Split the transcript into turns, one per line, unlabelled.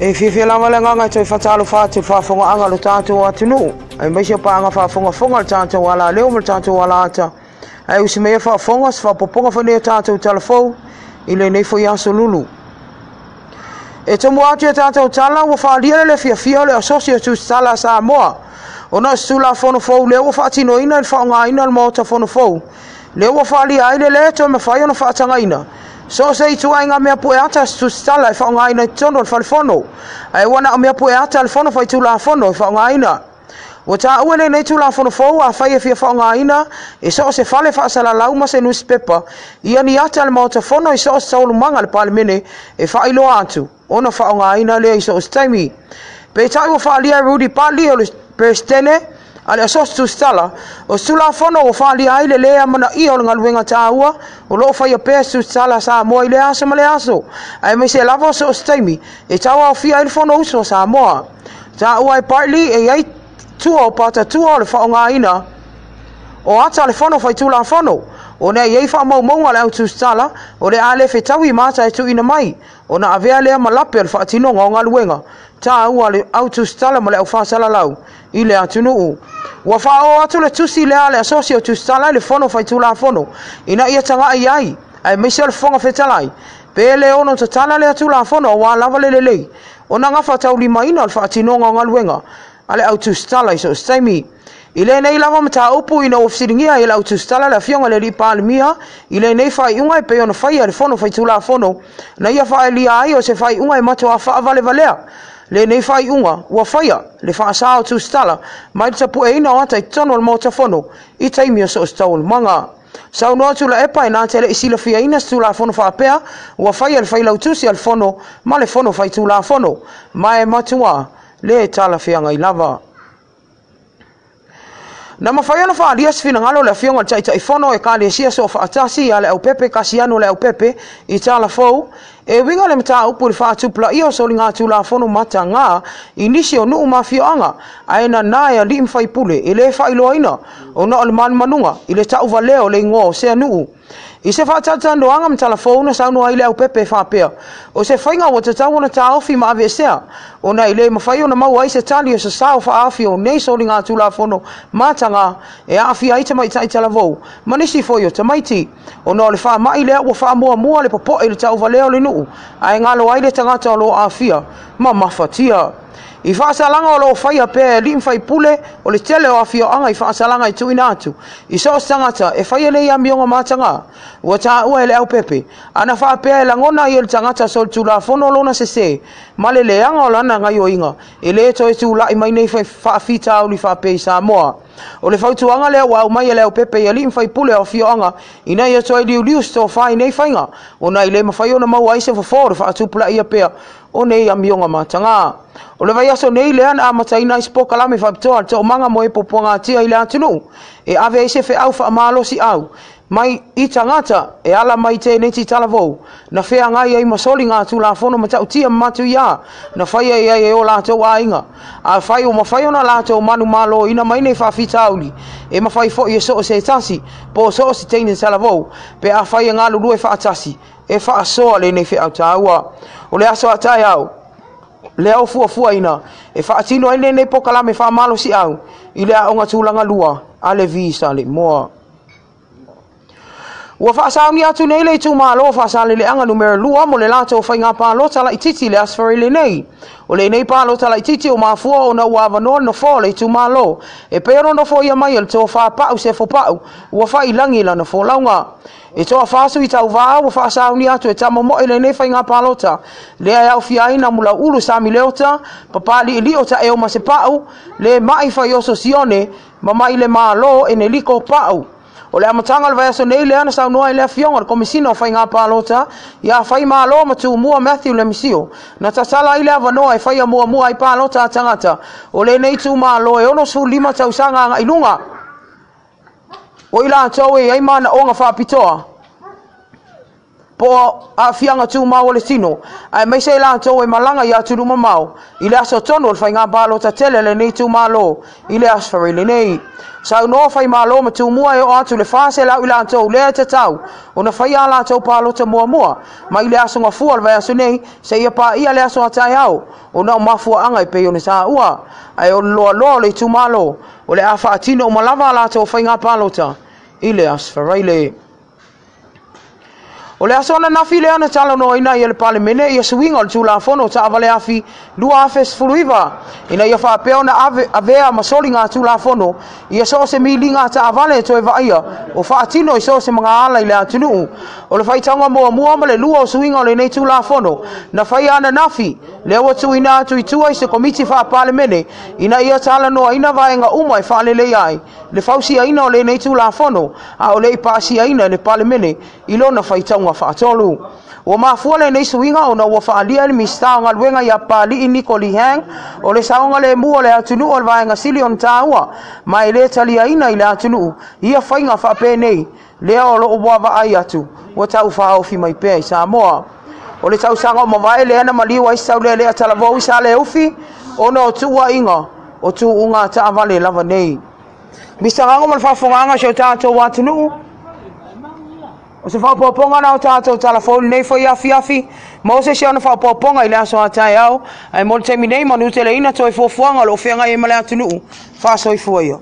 E fifia lava le nganga toi fatalo fatu fafonga anga lo tātou atunu. Ai mai se panga fafonga fonga tātou wala leo mo tātou wala ata. Ai usi mea fafonga se fapoponga fa ne tātou telefou ile nei fo yaso lulu. E tomu atu e tātou tala wa fa lia le fia le asosio tu sala sa moa. Ona sula fono fou leo wa fa tino ina fa nga ina mo ta fono fou. Leo wa fa lia ile le to me fa yo na fa tanga ina. So sei tu ai nga mea poe ata tu stala fa nga ina tono fa fono. Ai wana mea poe ata fono fa tu la fono fa nga ina. Wa ta uene nei tu la fono fo a fa ia fa nga ina e so se fale fa sala lau ma se newspaper. Ia ni ata al mota fono e so saulu manga le palmene e fa ilo atu. Ona fa nga ina le so staimi. Pe ta u fa lia Rudy Pali o le prestene ale asos tu stala o sula fono o fa lia ile le amana I o ngaluenga taua o lo fa ia pe tu stala sa mo ile aso male aso ai me se lavo so staimi e taua fia ile fono uso sa mo ta u ai partly e ai tu o pata tu o le fa nga ina o ata le fono fa tu la fono o ne ye fa mo mo ala tu stala o le ale fe tawi mata e tu ina mai o na avea le malape fa tino nga luenga ta u ale auto stala mo le fa sala lau ile atunu wa fa o atu le tusi le ale asosio tu stala le fono fa tu la fono ina ia tanga ai me se le fonga fetalai pe le ono to tala le tu la fono wa lava le ona nga fa tau lima ina fa tino nga luenga ale auto stala so staimi ile nei lava mata upu ina ofsiringia ile auto stala la fionga le palmia ile nei fa unga pe ona fa le fono fa tu la fono na ia fa li ai o se fa unga mato fa vale valea le nei fa unga wa fa le fa sa tu stala mai ta pu ina ata I tono le mota fono I taimi so stol manga sa no tu la epa ina tele isila fia ina tu la fono fa pea wa fa le fa la tu si al fono ma le fono fa tu la fono mai matua le tala fia ngai lava na mafaiana fa alias fina ngalo le fionga tai fono e kale sia so fa atasi ale au pepe kasiano le au pepe I tala fou e winga le mata upu fa tupla io so linga tu la fono mata nga inisio no mafioanga aina naia lim fai pule ele fa iloina ona al man manunga ile ta uvaleo le ngo se anu I se fa tata no anga mtala fona sa no ile au pepe fa pea o se fainga o te tawana ta ofi ma avesea ona ile mafai ona mau ai se tali o se sa fa afio nei so linga tu la fono matanga e afi ai tama I tala vo manisi fo yo tamaiti ona le fa mai le o fa mo le popo ile ta uvaleo le nu ai ngalo ai le tangata lo afia ma mafatia I fa salanga o lo fai pe lim fai pule o le tele o afio anga I fa salanga I tu inatu I so tangata e fai le yambionga matanga wa ta u ele au pepe ana fa pe la ngona I le tangata sol tu la fono lona se male le anga o lana ngai o inga e le to tu la I mai nei fa fita o li fa pe sa moa o le fautu anga le wa mai le au pepe ya lim fai pule o afio anga ina ia to liu sto fai nei fainga ona ile ma fai ona mau ai se fo fa tu pula ia pe o nei yambionga matanga o le vai aso nei le ana amataina I spoka lame fa pitoa to manga mo e poponga tia ile atunu e ave se fe au fa malo si au mai I tangata e ala mai te nei ti talavou na fea ngai ai masoli ngā tu la fono matau tia matu ia na fai ai e o la to ainga a fai o mafai ona la to manu malo ina mai nei fa fitauli e mafai fo I so se tasi po so se teine talavou pe a fai ngā lulu e fa atasi e fa so le nei fe au taua o le aso atai au le au fua ina e fa atino ene nei pokala me fa malo si au ile a onga tulanga lua ale visa le moa wa fa sa ni atu nei le tu malo fa sa le anga numero lua mo le lato fa nga pa lo tala ititi le asfari le nei o le nei pa lo tala ititi o ma fu o na wa va no fo le tu malo e pero no fo ia mai el to fa pa o se fo pa wa fa ilangi la no fo launga e to fa su ita va wa fa sa ni atu e tamo mo le nei fa nga pa lo ta le ai fi ai na mula ulu sa mi leota papa li o ta e o ma se pa le mai fa yo sosione ma mai le malo e ne liko pa o le amatanga le vai so nei le ana sa noa ile fionga komisino fai nga palota ya fai malo matu mua Matthew le misio na tasala ile ava noa e fai mua ai palota tangata o le nei tu malo e ono su lima tau sanga nga ilunga o ila towe ai mana onga fa pitoa po a fianga tu mau le tino ai mai sei la to e malanga ya tu ma mau ile aso tono fa nga balo ta tele le nei tu malo ile asfari le nei sa no fa malo ma tu mua e o atu le fa se la ila to le te tau ona fa ya la to palo te mua mua ma ile aso nga fual va aso nei se ia pa ia le aso atai au ona ma fu anga pe ona sa ua ai o lo le tu malo o le afa tino o malava la to fa nga palo ta ile asfari le o le asona na file ana talo no ina ia le pale mene ia swinga le tula fono ta avale afi lua afes fuluiva ina ia fa pe ona avea masoli nga tula fono ia so se milinga ta avale to eva ia o fa atino i so se mga ala ile atunu o le fai tanga mo male lua o swinga le nei tula fono na fai ana nafi le o tu ina tu i se komiti fa pale mene ina ia tala no ina vaenga uma e fa le ai le fausi ina o le nei tula fono a o le pasi ina le pale mene ilona fai tanga fa tolu o ma fuale nei swinga ona wa fa alia ni mista nga luenga ya pali ini koli hang o le saunga le mu o le atunu o vaenga silion taua mai le talia ina ile atunu ia fainga fa pe nei le o lo wa va ai atu o tau fa o fi mai pe sa mo o le tau sanga mo vai le ana mali wa isa le atala vo isa le ufi ona o tu wa inga o tu unga ta vale lava nei mista nga mo fa fonga sho ta to wa tunu o se fa poponga na o tatou telefone nei foi afi mo se ona fa poponga ile aso atai au ai mo te minei manu te leina toi fofuanga lo fenga e mala tunu fa soi foi